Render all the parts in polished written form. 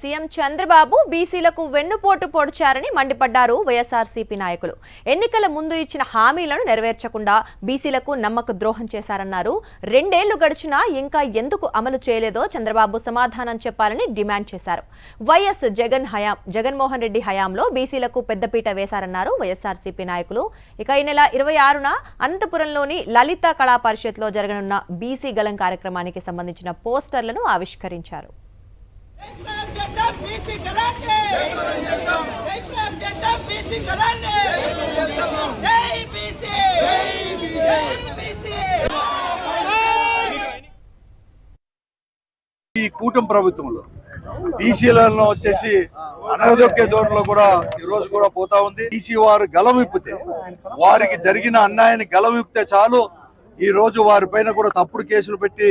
CM Chandrababu బీసీలకు వెన్నుపోటు పొడిచారని మండిపడ్డారు వైఎస్ఆర్సీపీ నాయకులు. ఎన్నికల ముందు ఇచ్చిన హామీలను నెరవేర్చకుండా బీసీలకు నమ్మక ద్రోహం చేశారన్నారు. 2 ఏళ్లు గడిచినా ఇంకా ఎందుకు అమలు చేయలేదో చంద్రబాబు సమాధానం చెప్పాలని డిమాండ్ చేశారు. వైఎస్ జగన్మోహన్ రెడ్డి హయాంలో బీసీలకు పెద్దపీట వేశారన్నారు వైఎస్ఆర్సీపీ నాయకులు. ఇక ఈ నెల 26న అనంతపురంలోని లలిత కళా పరిషత్లో జరగనున్న బీసీ గలం కార్యక్రమానికి సంబంధించిన పోస్టర్లను ఆవిష్కరించారు. ఈ కూటమి ప్రభుత్వంలో బీసీలలో వచ్చేసి అనగదొక్కే ధోరణిలో కూడా ఈ రోజు కూడా పోతా ఉంది. బీసీ వారు గలమిప్పితే, వారికి జరిగిన అన్యాయాన్ని గలమిప్పితే చాలు ఈ రోజు వారి పైన కూడా తప్పుడు కేసులు పెట్టి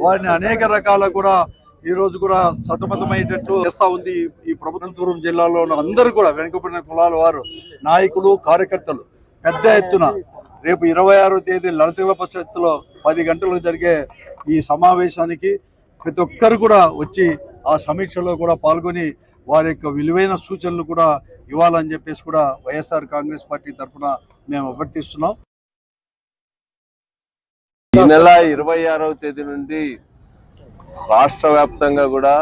వారిని అనేక రకాల కూడా ఈ రోజు కూడా సతమతమయ్యేటట్లు చేస్తా ఉంది ఈ ప్రభుత్వం. జిల్లాలో ఉన్న అందరూ కూడా వెనుకబడిన కులాల వారు, నాయకులు, కార్యకర్తలు పెద్ద ఎత్తున రేపు 26వ తేదీ లలిత పరిషత్తులో 10 గంటలకు జరిగే ఈ సమావేశానికి ప్రతి ఒక్కరు కూడా వచ్చి ఆ సమీక్షలో కూడా పాల్గొని వారి యొక్క విలువైన సూచనలు కూడా ఇవ్వాలని చెప్పేసి కూడా వైఎస్ఆర్ కాంగ్రెస్ పార్టీ తరఫున మేము అభ్యర్థిస్తున్నాం. ఈ నెల 26వ తేదీ నుండి రాష్ట్ర వ్యాప్తంగా కూడా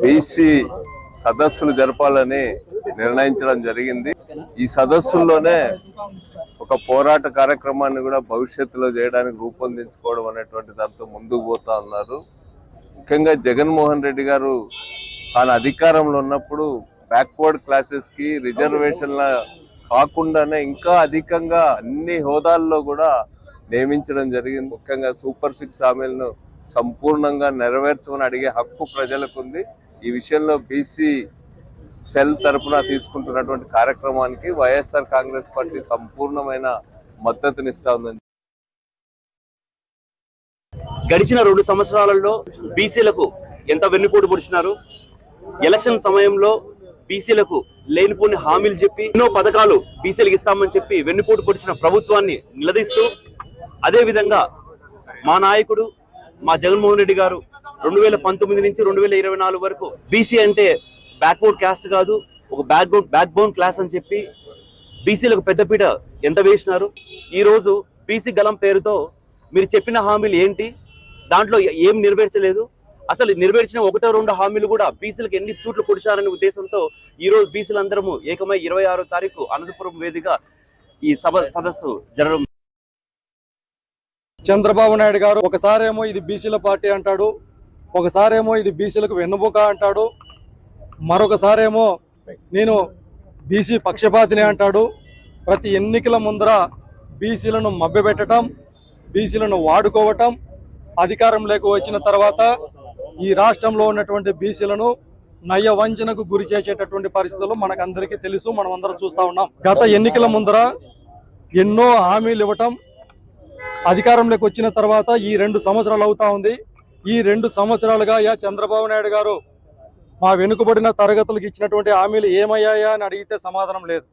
బీసీ సదస్సులు జరపాలని నిర్ణయించడం జరిగింది. ఈ సదస్సుల్లోనే ఒక పోరాట కార్యక్రమాన్ని కూడా భవిష్యత్తులో చేయడానికి రూపొందించుకోవడం అనేటువంటి దాంతో ముందుకు పోతా ఉన్నారు. ముఖ్యంగా జగన్మోహన్ రెడ్డి గారు తాను అధికారంలో ఉన్నప్పుడు బ్యాక్వర్డ్ క్లాసెస్ కి రిజర్వేషన్ల కాకుండానే ఇంకా అధికంగా అన్ని హోదాల్లో కూడా నియమించడం జరిగింది. ముఖ్యంగా సూపర్ 6 హామీలను సంపూర్ణంగా నెరవేర్చమని అడిగే హక్కు ప్రజలకు ఉంది. ఈ విషయంలో బీసీ సెల్ తరఫున తీసుకుంటున్నటువంటి కార్యక్రమానికి వైఎస్ఆర్ కాంగ్రెస్ పార్టీ సంపూర్ణమైన మద్దతునిస్తా ఉందని. గడిచిన 2 సంవత్సరాలలో బీసీలకు ఎంత వెన్నుపోటు పొడిచినారు. ఎలక్షన్ సమయంలో బీసీలకు లేనిపోని హామీలు చెప్పి ఎన్నో పథకాలు బీసీలకు ఇస్తామని చెప్పి వెన్నుపోటు పొడిచిన ప్రభుత్వాన్ని నిలదీస్తూ, అదేవిధంగా మా నాయకుడు మా జగన్మోహన్ రెడ్డి గారు 2019 నుంచి 2024 వరకు బీసీ అంటే బ్యాక్వర్డ్ క్యాస్ట్ కాదు, ఒక బ్యాక్ బోన్ క్లాస్ అని చెప్పి బీసీలకు పెద్దపీట ఎంత వేసినారు. ఈరోజు బీసీ గలం పేరుతో మీరు చెప్పిన హామీలు ఏంటి, దాంట్లో ఏం నెరవేర్చలేదు. అసలు నెరవేర్చిన 1-2 హామీలు కూడా బీసీలకు ఎన్ని తూట్లు పొడిచారనే ఉద్దేశంతో ఈరోజు బీసీలందరము ఏకమై 26వ తారీఖు అనంతపురం వేదికగా ఈ సదస్సు జరగడం. చంద్రబాబు నాయుడు గారు ఒకసారేమో ఇది బీసీల పార్టీ అంటాడు, ఒకసారేమో ఇది బీసీలకు వెన్నుముక అంటాడు, మరొకసారేమో నేను బీసీ పక్షపాతిని అంటాడు. ప్రతి ఎన్నికల ముందర బీసీలను మభ్యపెట్టడం, బీసీలను వాడుకోవటం, అధికారంలోకి వచ్చిన తర్వాత ఈ రాష్ట్రంలో ఉన్నటువంటి బీసీలను నయ్య వంచనకు గురి చేసేటటువంటి పరిస్థితులు మనకందరికీ తెలుసు, మనం అందరం చూస్తూ ఉన్నాం. గత ఎన్నికల ముందర ఎన్నో హామీలు ఇవ్వటం, అధికారంలోకి వచ్చిన తర్వాత ఈ 2 సంవత్సరాలు అవుతా ఉంది. ఈ 2 సంవత్సరాలుగా చంద్రబాబు నాయుడు గారు మా వెనుకబడిన తరగతులకు ఇచ్చినటువంటి హామీలు ఏమయ్యాయా అని అడిగితే సమాధానం లేదు.